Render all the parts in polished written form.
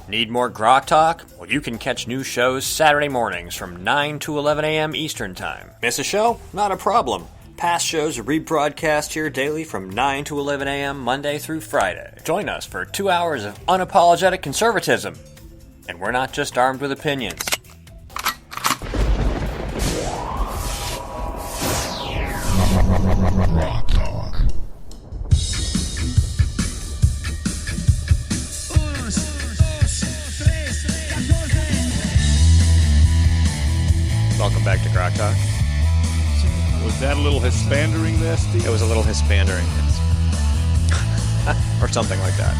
Need more GrokTALK? Well, you can catch new shows Saturday mornings from 9 to 11 a.m. Eastern Time. Miss a show? Not a problem. Past shows are rebroadcast here daily from 9 to 11 a.m. Monday through Friday. Join us for 2 hours of unapologetic conservatism. And we're not just armed with opinions. Welcome back to GrokTALK. Was that a little hispandering there, Steve? It was a little hispandering. Or something like that.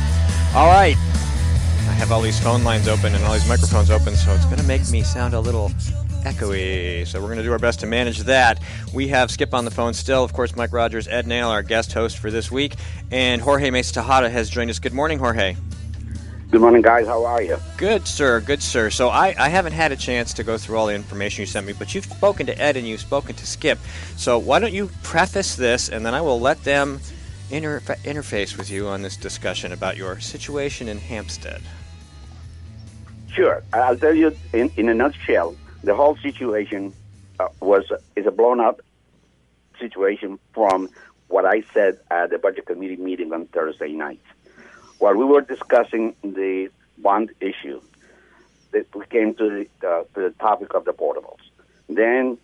All right. I have all these phone lines open and all these microphones open, so it's going to make me sound a little echoey. So we're going to do our best to manage that. We have Skip on the phone still. Of course, Mike Rogers, Ed Nail, our guest host for this week. And Jorge Mesa Tejada has joined us. Good morning, Jorge. Good morning, guys. How are you? Good, sir. Good, sir. So I haven't had a chance to go through all the information you sent me, but you've spoken to Ed and you've spoken to Skip. So why don't you preface this, and then I will let them interface with you on this discussion about your situation in Hampstead. Sure. I'll tell you in a nutshell, the whole situation is a blown-up situation from what I said at the Budget Committee meeting on Thursday night. While we were discussing the bond issue, we came to the topic of the portables. Then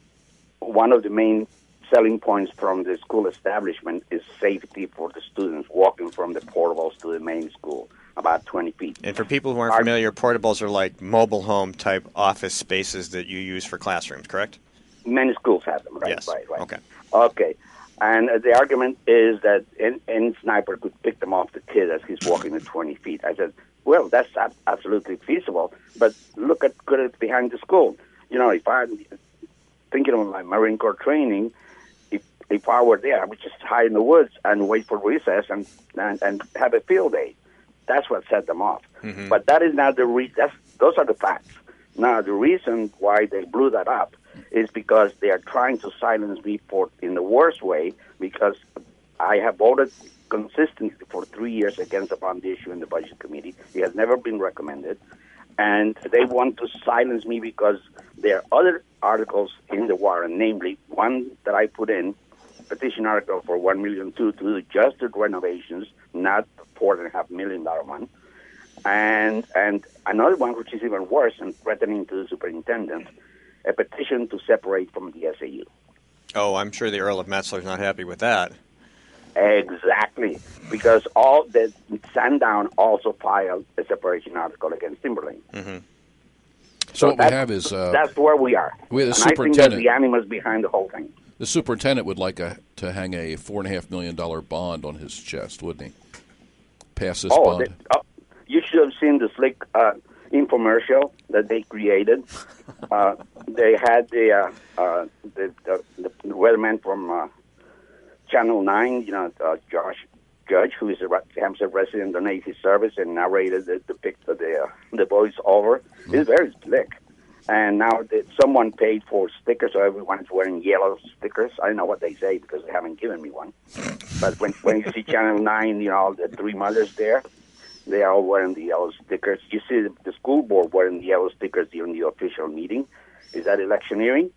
one of the main selling points from the school establishment is safety for the students walking from the portables to the main school, about 20 feet. And for people who aren't familiar, portables are like mobile home type office spaces that you use for classrooms, correct? Many schools have them, right? Yes. Right. Okay. And the argument is that any sniper could pick them off the kid as he's walking at 20 feet. I said, well, that's absolutely feasible, but look at it behind the school. You know, if I'm thinking of my Marine Corps training, if I were there, I would just hide in the woods and wait for recess and have a field day. That's what set them off. Mm-hmm. But that is not the reason. Those are the facts. Now, the reason why they blew that up is because they are trying to silence me in the worst way, because I have voted consistently for 3 years against the bond issue in the Budget Committee. It has never been recommended. And they want to silence me because there are other articles in the warrant, namely one that I put in, petition article for $1.2 million to do just the renovations, not $4.5 million one. And another one, which is even worse and threatening to the superintendent, a petition to separate from the SAU. Oh, I'm sure the Earl of Metzler's not happy with that. Exactly, because all the Sandown also filed a separation article against Timberlane. Mm-hmm. So what we have is... that's where we are. We have and I think that's the animus behind the whole thing. The superintendent would like to hang a $4.5 million bond on his chest, wouldn't he? Pass this bond. You should have seen the slick infomercial that they created. They had the weatherman from Channel 9, Josh Judge, who is a Hampstead resident, donated his service and narrated the picture, the voice over. Mm-hmm. It's very slick. And now someone paid for stickers, so everyone's wearing yellow stickers. I don't know what they say because they haven't given me one. But when you see Channel 9, the three mothers there, they are all wearing the yellow stickers. You see the school board wearing the yellow stickers during the official meeting. Is that electioneering?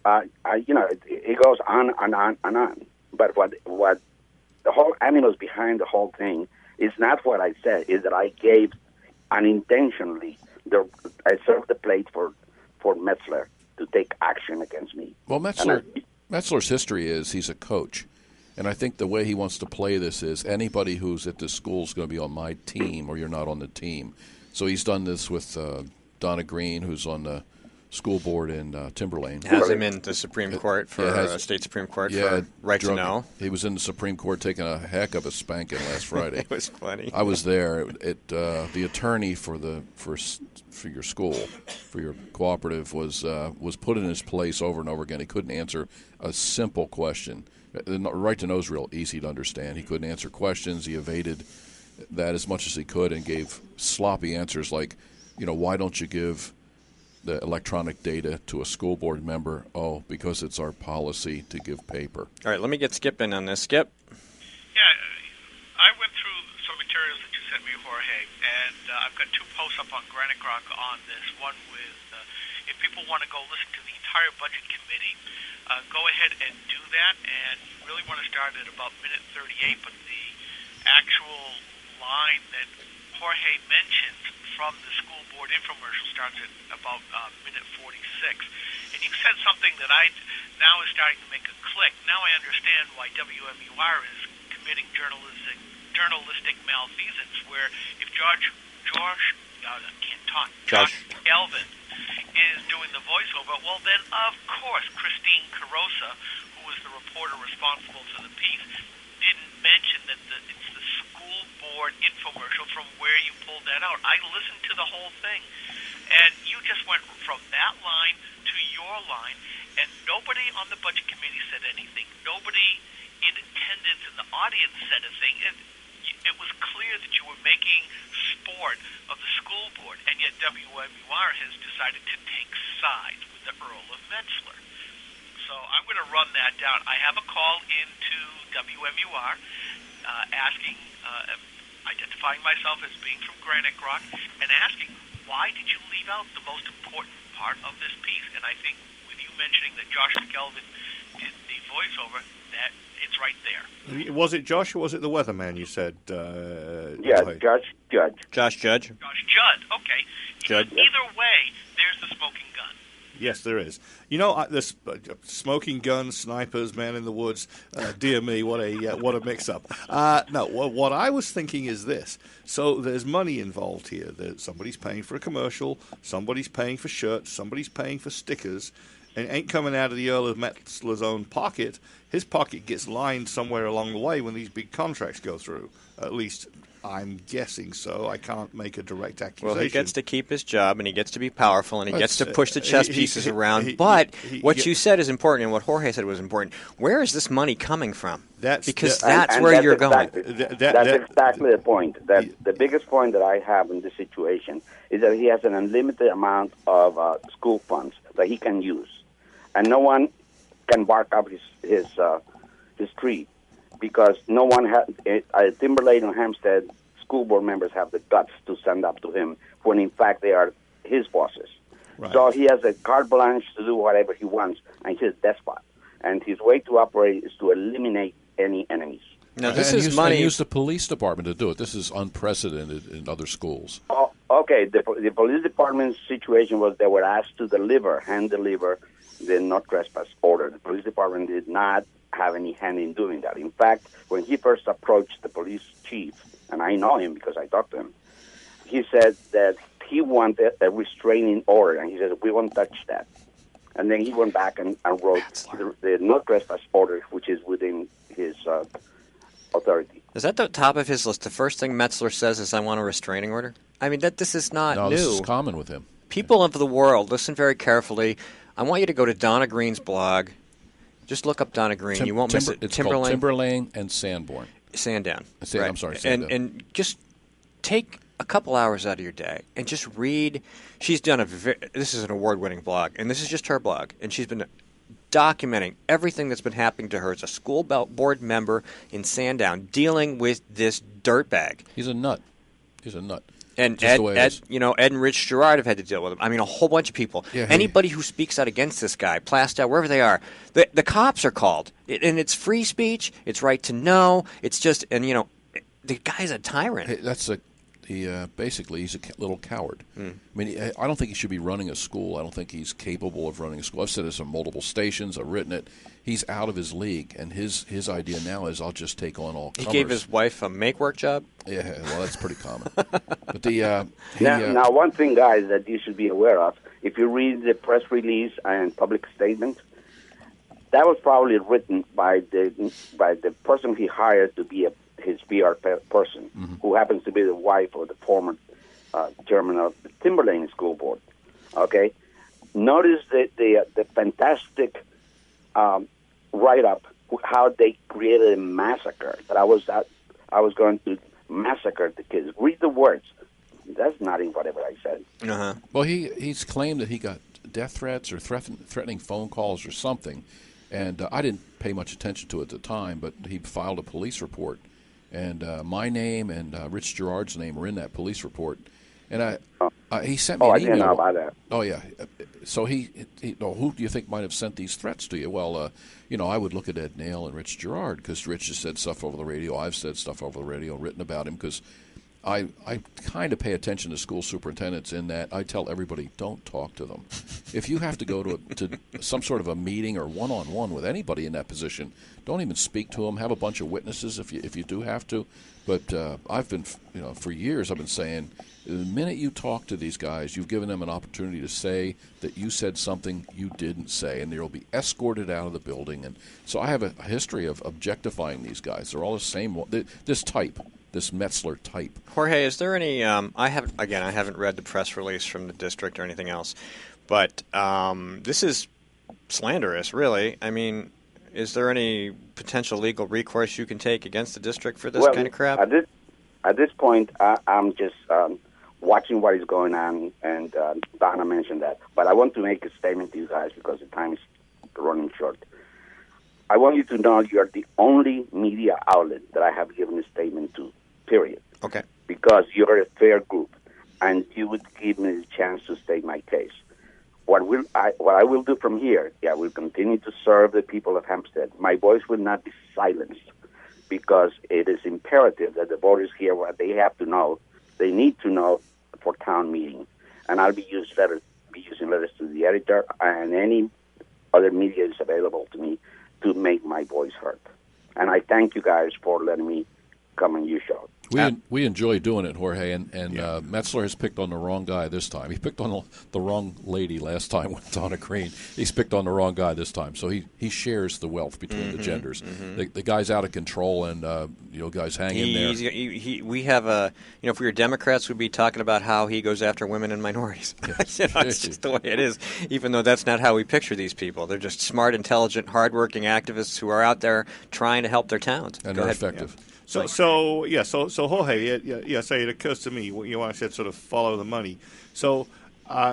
It goes on and on and on. But what the whole animals behind the whole thing is not what I said, is that I gave unintentionally, I served the plate for Metzler to take action against me. Well, Metzler's history is he's a coach. And I think the way he wants to play this is anybody who's at this school is going to be on my team or you're not on the team. So he's done this with Donna Green, who's on the school board in Timberlane. Has him in the Supreme Court for state Supreme Court for right to know. He was in the Supreme Court taking a heck of a spanking last Friday. It was funny. I was there. The attorney for your school, for your cooperative, was put in his place over and over again. He couldn't answer a simple question. The right to know is real easy to understand. He couldn't answer questions. He evaded that as much as he could and gave sloppy answers like, why don't you give the electronic data to a school board member? Oh, because it's our policy to give paper. All right, let me get Skip in on this. Skip? Yeah, I went through some materials that you sent me, Jorge, and I've got two posts up on Granite Grok on this. One with, if people want to go listen to the entire budget committee, go ahead and do that. And you really want to start at about minute 38, but the actual line that Jorge mentioned from the school board infomercial starts at about minute 46. And you said something that now is starting to make a click. Now I understand why WMUR is committing journalistic malfeasance, where if Josh Galvin is doing the voiceover, well then of course Christine Carosa, who was the reporter responsible for the piece, didn't mention that it's the school board infomercial from where you pulled that out. I listened to the whole thing, and you just went from that line to your line, and nobody on the budget committee said anything. Nobody in attendance in the audience said a thing. It was clear that you were making sport of the school board, and yet WMUR has decided to take sides with the Earl of Metzler. So I'm going to run that down. I have a call into WMUR identifying myself as being from Granite Grok, and asking, why did you leave out the most important part of this piece? And I think with you mentioning that Josh McKelvin did the voiceover, that it's right there. Was it Josh or was it the weatherman you said? Yeah, Josh Judd. Josh Judd. Josh Judd, okay. Judd. Either way, there's the smoking gun. Yes, there is. You know, this smoking guns, snipers, man in the woods. Dear me, what a mix-up. No, what I was thinking is this. So there's money involved here. Somebody's paying for a commercial, somebody's paying for shirts, somebody's paying for stickers, and it ain't coming out of the Earl of Metzler's own pocket. His pocket gets lined somewhere along the way when these big contracts go through. At least I'm guessing so. I can't make a direct accusation. Well, he gets to keep his job, and he gets to be powerful, and he gets to push the chess pieces around. But what you said is important, and what Jorge said was important. Where is this money coming from? That's where you're going. That's exactly the point. The biggest point that I have in this situation is that he has an unlimited amount of school funds that he can use, and no one can bark up his tree, because no one at Timberlake and Hampstead school board members have the guts to stand up to him when in fact they are his bosses. Right. So he has a carte blanche to do whatever he wants, and he's a despot. And his way to operate is to eliminate any enemies. Now, this is money. And use the police department to do it. This is unprecedented in other schools. Oh, okay. The police department's situation was they were asked to hand deliver the no trespass order. The police department did not have any hand in doing that. In fact, when he first approached the police chief, and I know him because I talked to him, he said that he wanted a restraining order, and he said, we won't touch that. And then he went back and wrote the no trespass order, which is within his authority. Is that the top of his list? The first thing Metzler says is, I want a restraining order? I mean, this is not new. This is common with him. People of the world, listen very carefully. I want you to go to Donna Green's blog. Just look up Donna Green. You won't miss it. It's called Timberlane and Sandown. Right. I'm sorry, Sandown. And just take a couple hours out of your day and just read. She's done this is an award-winning blog, and this is just her blog, and she's been documenting everything that's been happening to her as a school board member in Sandown, dealing with this dirtbag. He's a nut. And Ed and Rich Gerard have had to deal with him. I mean, a whole bunch of people. Yeah, anybody who speaks out against this guy, Plastow, wherever they are, the cops are called. And it's free speech. It's right to know. It's just, the guy's a tyrant. Hey, basically, he's a little coward. I mean, I don't think he should be running a school. I don't think he's capable of running a school. I've said this on multiple stations. I've written it. He's out of his league, and his idea now is, I'll just take on all comers. He gave his wife a make-work job? Yeah, well, that's pretty common. But now, one thing, guys, that you should be aware of, if you read the press release and public statement, that was probably written by the person he hired to be his PR person, who happens to be the wife of the former chairman of the Timberlane School Board. Okay, notice the fantastic write-up, how they created a massacre. That I was going to massacre the kids. Read the words. That's not in whatever I said. Uh-huh. Well, he's claimed that he got death threats or threatening phone calls or something, and I didn't pay much attention to it at the time, but he filed a police report. And my name and Rich Gerard's name were in that police report. And he sent me an I email. didn't know about that. Oh, yeah. So who do you think might have sent these threats to you? Well, I would look at Ed Nail and Rich Gerard, because Rich has said stuff over the radio. I've said stuff over the radio, written about him, because I kind of pay attention to school superintendents in that I tell everybody, don't talk to them. If you have to go to some sort of a meeting or one-on-one with anybody in that position, don't even speak to them. Have a bunch of witnesses if you do have to. But I've been, for years I've been saying, the minute you talk to these guys, you've given them an opportunity to say that you said something you didn't say, and they'll be escorted out of the building. And so I have a history of objectifying these guys. They're all the same, this type. This Metzler type. Jorge, is there any? I haven't read the press release from the district or anything else, but this is slanderous, really. I mean, is there any potential legal recourse you can take against the district for this kind of crap? At this point, I'm just watching what is going on, and Donna mentioned that. But I want to make a statement to you guys because the time is running short. I want you to know you are the only media outlet that I have given a statement to, period. Okay. Because you're a fair group, and you would give me the chance to state my case. What I will do from here, I will continue to serve the people of Hempstead. My voice will not be silenced, because it is imperative that the voters hear what they have to know. They need to know for town meeting. And I'll be using letters to the editor and any other media is available to me to make my voice heard. And I thank you guys for letting me come on your show. We enjoy doing it, Jorge, and Metzler has picked on the wrong guy this time. He picked on the wrong lady last time with Donna Green. He's picked on the wrong guy this time. So he shares the wealth between the genders. The guy's out of control, and guys hang in there. We have if we were Democrats, we'd be talking about how he goes after women and minorities. It's just the way it is, even though that's not how we picture these people. They're just smart, intelligent, hardworking activists who are out there trying to help their towns. And they're effective. Yeah. So Jorge, it occurs to me when I said sort of follow the money. So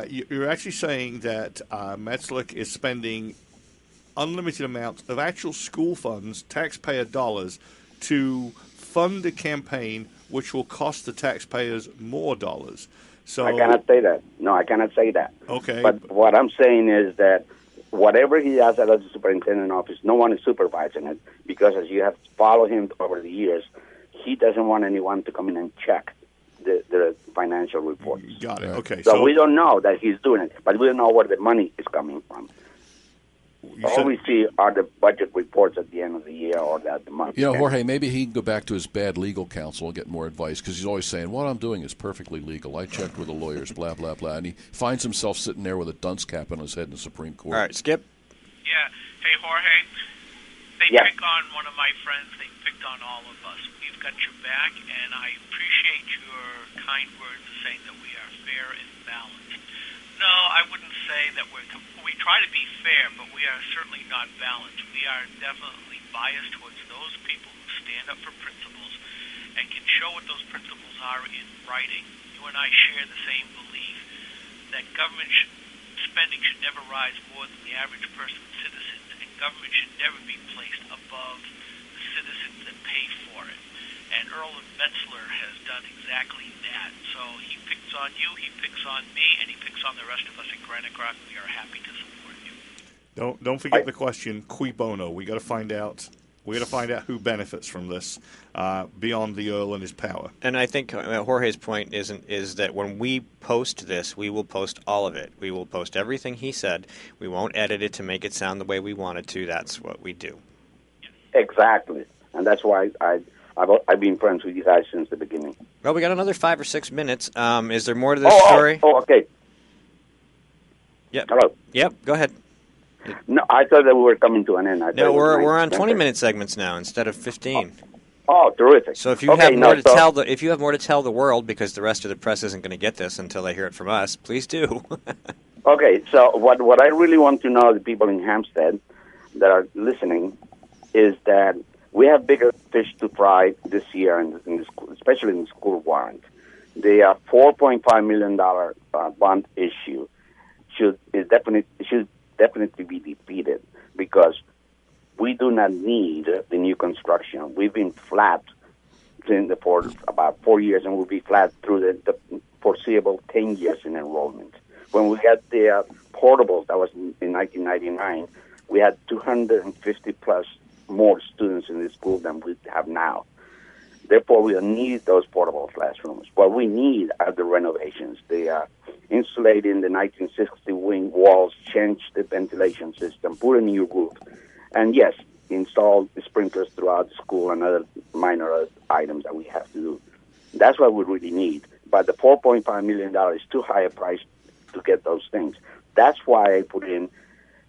you're actually saying that Metzler is spending unlimited amounts of actual school funds, taxpayer dollars, to fund a campaign which will cost the taxpayers more dollars. So I cannot say that. No, I cannot say that. Okay. But what I'm saying is that whatever he does at the superintendent office, no one is supervising it, because as you have followed him over the years, he doesn't want anyone to come in and check the financial reports. Got it. Okay. So we don't know that he's doing it, but we don't know where the money is coming from. All we see are the budget reports at the end of the year or the month. Jorge, maybe he can go back to his bad legal counsel and get more advice, because he's always saying, what I'm doing is perfectly legal. I checked with the lawyers, blah, blah, blah. And he finds himself sitting there with a dunce cap on his head in the Supreme Court. All right, Skip. Yeah. Hey, Jorge. They pick on one of my friends. They picked on all of us. We've got your back, and I appreciate your kind words of saying that we are fair and balanced. No, I wouldn't say that we try to be fair, but we are certainly not balanced. We are definitely biased towards those people who stand up for principles and can show what those principles are in writing. You and I share the same belief that government spending should never rise more than the average person citizen, and government should never be placed above the citizens that pay for it. And Earl Metzler has done exactly that. So he picks on you, he picks on me, and he picks on the rest of us in Granite Rock. We are happy to support you. Don't forget the question, cui bono. We got to find out. We got to find out who benefits from this beyond the Earl and his power. And I think Jorge's point is that when we post this, we will post all of it. We will post everything he said. We won't edit it to make it sound the way we want it to. That's what we do. Exactly, and that's why I've been friends with you guys since the beginning. Well, we got another 5 or 6 minutes. Is there more to this story? Okay. Yep. Hello. Yep. Go ahead. No, I thought that we were coming to an end. No, we're on 20-minute segments now instead of 15. Oh, terrific! So if you have more to tell the world, because the rest of the press isn't going to get this until they hear it from us, please do. Okay. So what I really want to know, the people in Hampstead that are listening, is that we have bigger fish to fry this year, especially in the school warrant. The $4.5 million bond issue should definitely be defeated, because we do not need the new construction. We've been flat for about 4 years, and we'll be flat through the foreseeable 10 years in enrollment. When we got the portables, that was in 1999, we had 250 plus more students in the school than we have now. Therefore, we don't need those portable classrooms. What we need are the renovations. The insulating the 1960 wing walls, change the ventilation system, put a new roof, and yes, install the sprinklers throughout the school and other minor items that we have to do. That's what we really need. But the $4.5 million is too high a price to get those things. That's why I put in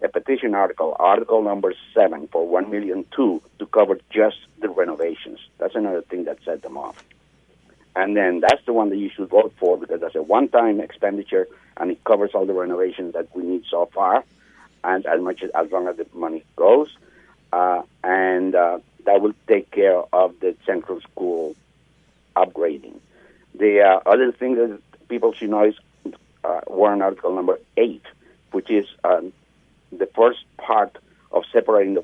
a petition article number 7 for $1.2 million to cover just the renovations. That's another thing that set them off. And then that's the one that you should vote for because that's a one-time expenditure and it covers all the renovations that we need so far, and as long as the money goes, and that will take care of the central school upgrading. The other thing that people should know is warrant article number 8, which is the first part of separating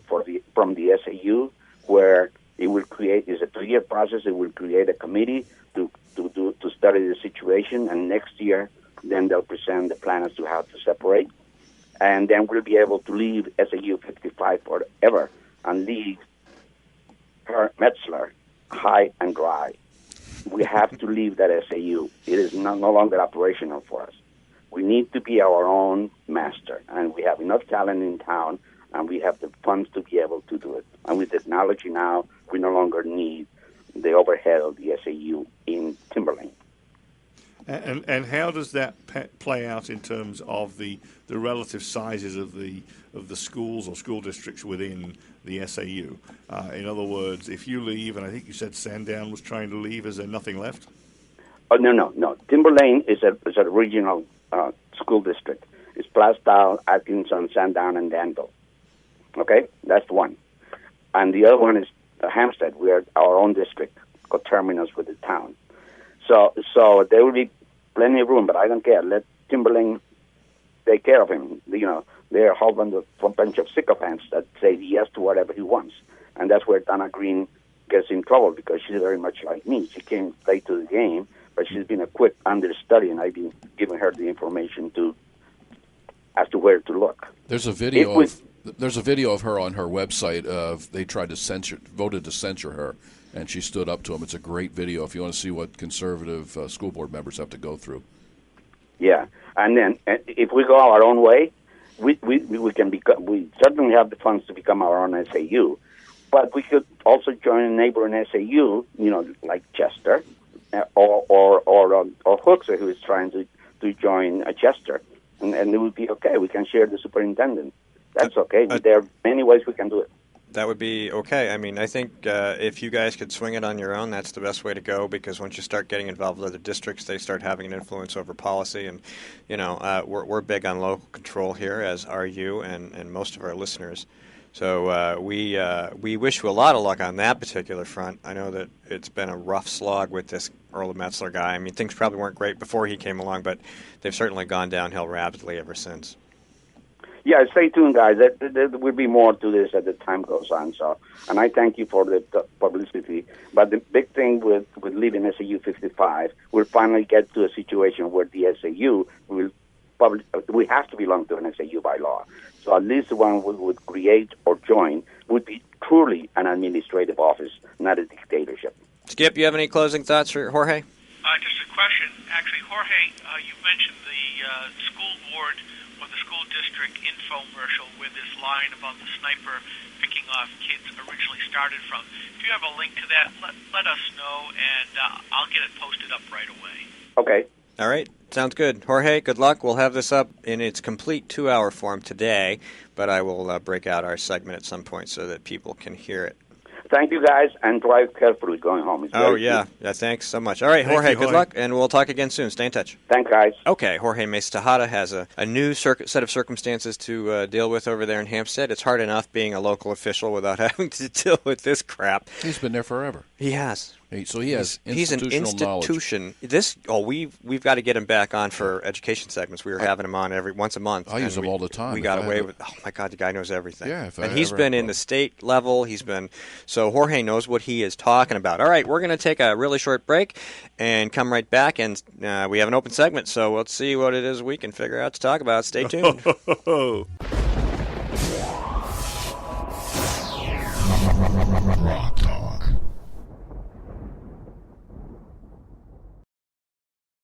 from the SAU, where it will create, is a 3-year process. It will create a committee to study the situation, and next year, then they'll present the plan as to how to separate, and then we'll be able to leave SAU 55 forever and leave Metzler high and dry. We have to leave that SAU. It is no longer operational for us. We need to be our own master, and we have enough talent in town, and we have the funds to be able to do it. And with technology now, we no longer need the overhead of the SAU in Timberlane. And how does that play out in terms of the relative sizes of the schools or school districts within the SAU? In other words, if you leave, and I think you said Sandown was trying to leave, is there nothing left? Oh, no. Timberlane is a regional school district. It's Plastow, Atkinson, Sandown, and Danville. Okay, that's one. And the other one is Hampstead. We are our own district, coterminous with the town. So there will be plenty of room, but I don't care. Let Timberlane take care of him. They're a whole bunch of sycophants that say yes to whatever he wants. And that's where Donna Green gets in trouble because she's very much like me. She came late to the game, but she's been a quick understudy, and I've been giving her the information as to where to look. There's a video of her on her website of they voted to censure her, and she stood up to them. It's a great video if you want to see what conservative school board members have to go through. Yeah, and then if we go our own way, we certainly have the funds to become our own SAU, but we could also join a neighboring SAU, like Chester or Hooksett, who is trying to join Chester, and it would be okay. We can share the superintendent. That's okay. There are many ways we can do it. That would be okay. I mean, I think if you guys could swing it on your own, that's the best way to go, because once you start getting involved with other districts, they start having an influence over policy. And, we're big on local control here, as are you and most of our listeners. So we wish you a lot of luck on that particular front. I know that it's been a rough slog with this Earl Metzler guy. I mean, things probably weren't great before he came along, but they've certainly gone downhill rapidly ever since. Yeah, stay tuned, guys. There will be more to this as the time goes on. So, and I thank you for the publicity. But the big thing with leaving SAU 55, we'll finally get to a situation where the SAU we have to belong to an SAU by law. So at least the one we would create or join would be truly an administrative office, not a dictatorship. Skip, you have any closing thoughts for Jorge? Just a question. Actually, Jorge, you mentioned the school board or the school district infomercial where this line about the sniper picking off kids originally started from. If you have a link to that, let us know, and I'll get it posted up right away. Okay. All right. Sounds good. Jorge, good luck. We'll have this up in its complete 2-hour form today, but I will break out our segment at some point so that people can hear it. Thank you, guys, and drive carefully going home. Yeah, thanks so much. All right, Jorge, good luck, and we'll talk again soon. Stay in touch. Thanks, guys. Okay, Jorge Mesa Tejada has a new set of circumstances to deal with over there in Hampstead. It's hard enough being a local official without having to deal with this crap. He's been there forever. He has. So he has he's an institutional institution. We've got to get him back on for education segments. We were having him on once a month. I use him all the time. We got away with. Oh my God, the guy knows everything. Yeah, and he's been in the state level. So Jorge knows what he is talking about. All right, we're going to take a really short break and come right back, and we have an open segment. So let's see what it is we can figure out to talk about. Stay tuned. Rock.